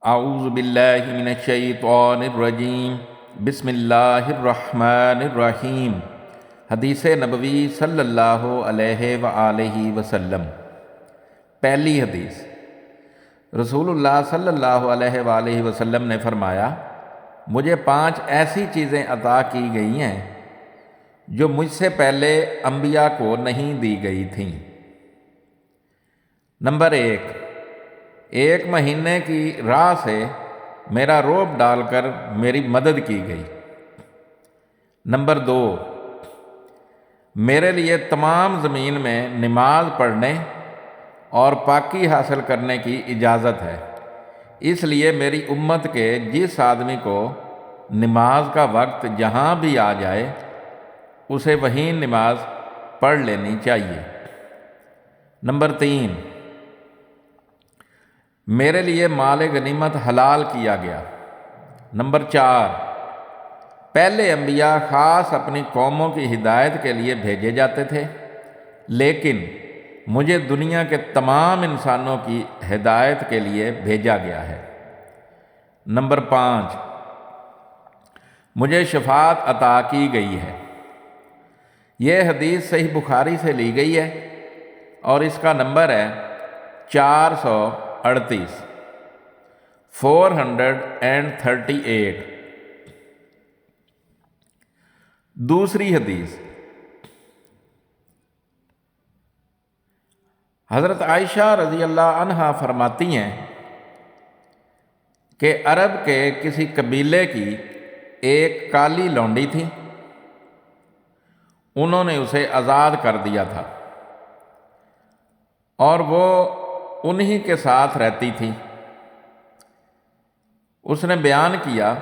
اعوذ باللہ من الشیطان الرجیم بسم اللہ الرحمن الرحیم۔ حدیث نبوی صلی اللہ علیہ وآلہ وسلم۔ پہلی حدیث، رسول اللہ صلی اللہ علیہ وآلہ وسلم نے فرمایا، مجھے 5 ایسی چیزیں عطا کی گئی ہیں جو مجھ سے پہلے انبیاء کو نہیں دی گئی تھیں۔ نمبر 1، ایک مہینے کی راہ سے میرا روب ڈال کر میری مدد کی گئی۔ نمبر 2، میرے لیے تمام زمین میں نماز پڑھنے اور پاکی حاصل کرنے کی اجازت ہے، اس لیے میری امت کے جس آدمی کو نماز کا وقت جہاں بھی آ جائے اسے وہیں نماز پڑھ لینی چاہیے۔ نمبر 3، میرے لیے مال غنیمت حلال کیا گیا۔ نمبر 4، پہلے انبیاء خاص اپنی قوموں کی ہدایت کے لیے بھیجے جاتے تھے، لیکن مجھے دنیا کے تمام انسانوں کی ہدایت کے لیے بھیجا گیا ہے۔ نمبر 5، مجھے شفاعت عطا کی گئی ہے۔ یہ حدیث صحیح بخاری سے لی گئی ہے اور اس کا نمبر ہے 438، 438۔ دوسری حدیث، حضرت عائشہ رضی اللہ عنہا فرماتی ہیں کہ عرب کے کسی قبیلے کی ایک کالی لونڈی تھی، انہوں نے اسے آزاد کر دیا تھا اور وہ انہی کے ساتھ رہتی تھی۔ اس نے بیان کیا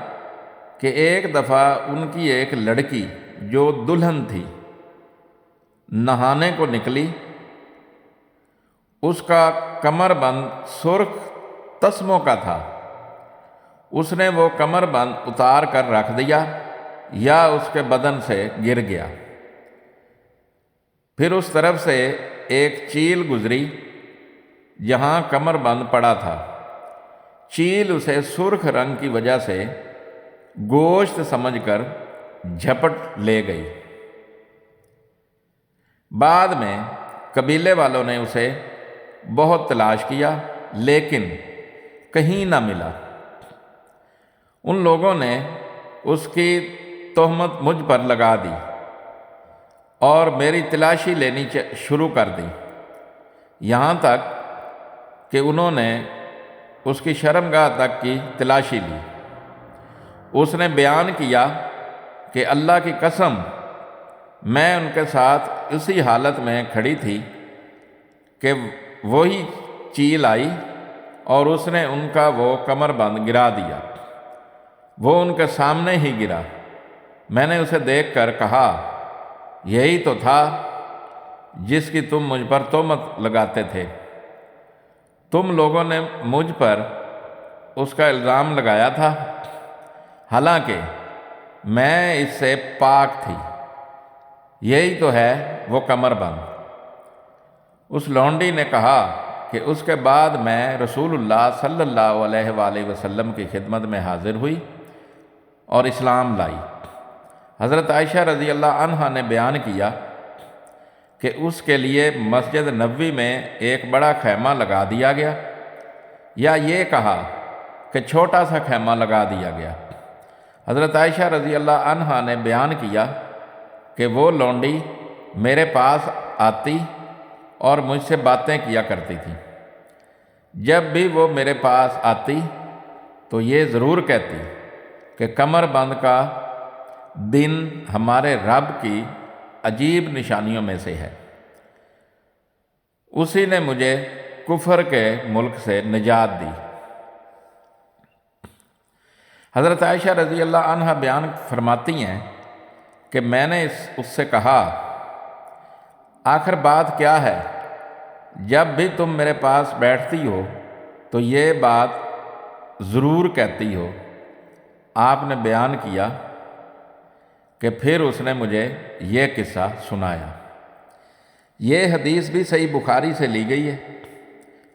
کہ ایک دفعہ ان کی ایک لڑکی جو دلہن تھی نہانے کو نکلی، اس کا کمر بند سرخ تسموں کا تھا، اس نے وہ کمر بند اتار کر رکھ دیا یا اس کے بدن سے گر گیا۔ پھر اس طرف سے ایک چیل گزری جہاں کمر بند پڑا تھا، چیل اسے سرخ رنگ کی وجہ سے گوشت سمجھ کر جھپٹ لے گئی۔ بعد میں قبیلے والوں نے اسے بہت تلاش کیا لیکن کہیں نہ ملا۔ ان لوگوں نے اس کی تہمت مجھ پر لگا دی اور میری تلاشی لینی شروع کر دی، یہاں تک کہ انہوں نے اس کی شرمگاہ تک کی تلاشی لی۔ اس نے بیان کیا کہ اللہ کی قسم، میں ان کے ساتھ اسی حالت میں کھڑی تھی کہ وہی چیل آئی اور اس نے ان کا وہ کمر بند گرا دیا۔ وہ ان کے سامنے ہی گرا۔ میں نے اسے دیکھ کر کہا، یہی تو تھا جس کی تم مجھ پر تہمت لگاتے تھے، تم لوگوں نے مجھ پر اس کا الزام لگایا تھا، حالانکہ میں اس سے پاک تھی، یہی تو ہے وہ کمر بند۔ اس لونڈی نے کہا کہ اس کے بعد میں رسول اللہ صلی اللہ علیہ وآلہ وسلم کی خدمت میں حاضر ہوئی اور اسلام لائی۔ حضرت عائشہ رضی اللہ عنہا نے بیان کیا کہ اس کے لیے مسجد نبوی میں ایک بڑا خیمہ لگا دیا گیا، یا یہ کہا کہ چھوٹا سا خیمہ لگا دیا گیا۔ حضرت عائشہ رضی اللہ عنہا نے بیان کیا کہ وہ لونڈی میرے پاس آتی اور مجھ سے باتیں کیا کرتی تھی۔ جب بھی وہ میرے پاس آتی تو یہ ضرور کہتی کہ کمر بند کا دن ہمارے رب کی عجیب نشانیوں میں سے ہے، اسی نے مجھے کفر کے ملک سے نجات دی۔ حضرت عائشہ رضی اللہ عنہا بیان فرماتی ہیں کہ میں نے اس سے کہا، آخر بات کیا ہے؟ جب بھی تم میرے پاس بیٹھتی ہو تو یہ بات ضرور کہتی ہو۔ آپ نے بیان کیا کہ پھر اس نے مجھے یہ قصہ سنایا۔ یہ حدیث بھی صحیح بخاری سے لی گئی ہے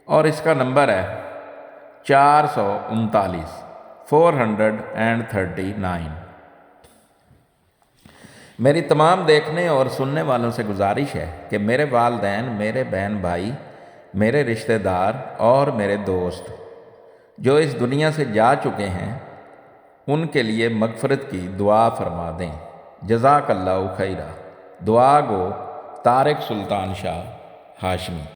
اور اس کا نمبر ہے 439 439۔ میری تمام دیکھنے اور سننے والوں سے گزارش ہے کہ میرے والدین، میرے بہن بھائی، میرے رشتہ دار اور میرے دوست جو اس دنیا سے جا چکے ہیں ان کے لیے مغفرت کی دعا فرما دیں۔ جزاک اللہ خیرہ۔ دعا گو طارق سلطان شاہ ہاشمی۔